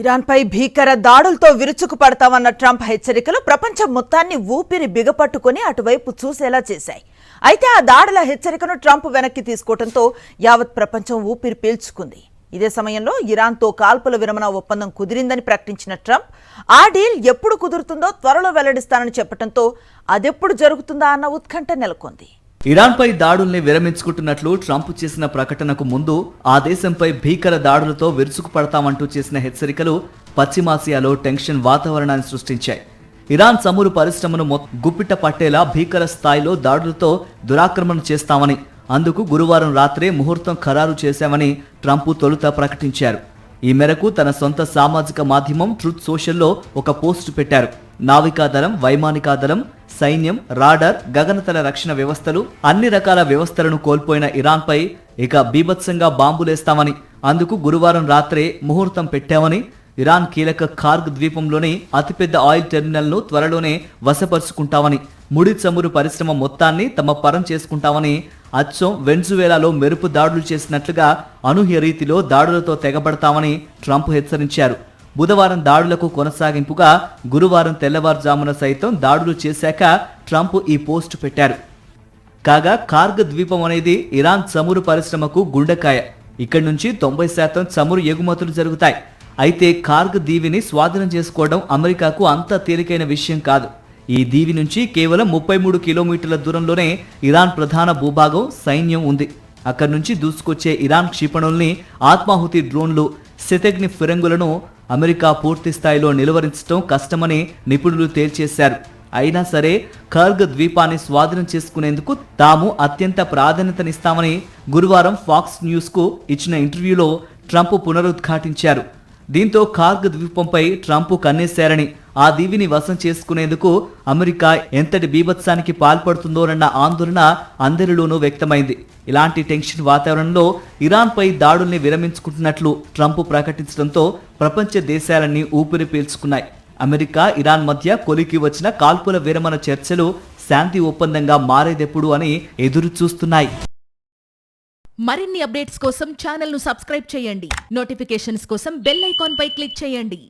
ఇరాన్పై భీకర దాడులతో విరుచుకుపడతామన్న ట్రంప్ హెచ్చరికలు ప్రపంచం మొత్తాన్ని ఊపిరి బిగపట్టుకుని అటువైపు చూసేలా చేశాయి. అయితే ఆ దాడుల హెచ్చరికను ట్రంప్ వెనక్కి తీసుకోవడంతో యావత్ ప్రపంచం ఊపిరి పీల్చుకుంది. ఇదే సమయంలో ఇరాన్తో కాల్పుల విరమణ ఒప్పందం కుదిరిందని ప్రకటించిన ట్రంప్ ఆ డీల్ ఎప్పుడు కుదురుతుందో త్వరలో వెల్లడిస్తానని చెప్పడంతో అదెప్పుడు జరుగుతుందా అన్న ఉత్కంఠ నెలకొంది. ఇరాన్పై దాడుల్ని విరమించుకుంటున్నట్లు ట్రంప్ చేసిన ప్రకటనకు ముందు ఆ దేశంపై భీకర దాడులతో విరుచుకుపడతామంటూ చేసిన హెచ్చరికలు పశ్చిమాసియాలో టెన్షన్ వాతావరణాన్ని సృష్టించాయి. ఇరాన్ చమురు పరిశ్రమను గుప్పిట పట్టేలా భీకర స్థాయిలో దాడులతో దురాక్రమణ చేస్తామని, అందుకు గురువారం రాత్రే ముహూర్తం ఖరారు చేశామని ట్రంప్ తొలుత ప్రకటించారు. ఈ మేరకు తన సొంత సామాజిక మాధ్యమం ట్రూత్ సోషల్లో ఒక పోస్టు పెట్టారు. నావికాదళం, వైమానికాదళం, సైన్యం, రాడార్, గగనతల రక్షణ వ్యవస్థలు, అన్ని రకాల వ్యవస్థలను కోల్పోయిన ఇరాన్పై ఇక బీభత్సంగా బాంబులేస్తామని, అందుకు గురువారం రాత్రే ముహూర్తం పెట్టామని, ఇరాన్ కీలక ఖార్గ్ ద్వీపంలోని అతిపెద్ద ఆయిల్ టెర్మినల్ను త్వరలోనే వశపరుచుకుంటామని, ముడి చమురు పరిశ్రమ మొత్తాన్ని తమ పరం చేసుకుంటామని, అచ్చం వెన్జువేలాలో మెరుపు దాడులు చేసినట్లుగా అనూహ్య రీతిలో దాడులతో తెగబడతామని ట్రంప్ హెచ్చరించారు. బుధవారం దాడులకు కొనసాగింపుగా గురువారం తెల్లవారుజామున సైతం దాడులు చేశాక ట్రంప్ ఈ పోస్టు పెట్టారు. కాగా ఖార్గ్ ద్వీపం అనేది ఇరాన్ చమురు పరిశ్రమకు గుండెకాయ. ఇక్కడి నుంచి 90% చమురు ఎగుమతులు జరుగుతాయి. అయితే ఖార్గ్ దీవిని స్వాధీనం చేసుకోవడం అమెరికాకు అంత తేలికైన విషయం కాదు. ఈ దీవి నుంచి కేవలం 33 కిలోమీటర్ల దూరంలోనే ఇరాన్ ప్రధాన భూభాగం, సైన్యం ఉంది. అక్కడి నుంచి దూసుకొచ్చే ఇరాన్ క్షిపణుల్ని, ఆత్మాహుతి డ్రోన్లు, శతఘ్ని ఫిరంగులను అమెరికా పూర్తి స్థాయిలో నిలువరించడం కష్టమని నిపుణులు తేల్చేశారు. అయినా సరే ఖార్గ్ ద్వీపాన్ని స్వాధీనం చేసుకునేందుకు తాము అత్యంత ప్రాధాన్యతనిస్తామని గురువారం ఫాక్స్ న్యూస్కు ఇచ్చిన ఇంటర్వ్యూలో ట్రంప్ పునరుద్ఘాటించారు. దీంతో ఖార్గ్ ద్వీపంపై ట్రంప్ కన్నేశారని, ఆ దీవిని వశం చేసుకునేందుకు అమెరికా ఎంతటి బీభత్సానికి పాల్పడుతుందోనన్న ఆందోళన అందరిలోనూ వ్యక్తమైంది. ఇలాంటి టెన్షన్ వాతావరణంలో ఇరాన్పై దాడుల్ని విరమించుకుంటున్నట్లు ట్రంప్ ప్రకటించడంతో ప్రపంచ దేశాలన్నీ ఊపిరి పీల్చుకున్నాయి. అమెరికా, ఇరాన్ మధ్య కొలికి వచ్చిన కాల్పుల విరమణ చర్చలు శాంతి ఒప్పందంగా మారేదెప్పుడు అని ఎదురు చూస్తున్నాయి. మరిన్ని అప్డేట్స్ కోసం ఛానల్ ను సబ్స్క్రైబ్ చేయండి. నోటిఫికేషన్స్ కోసం బెల్ ఐకాన్ పై క్లిక్ చేయండి.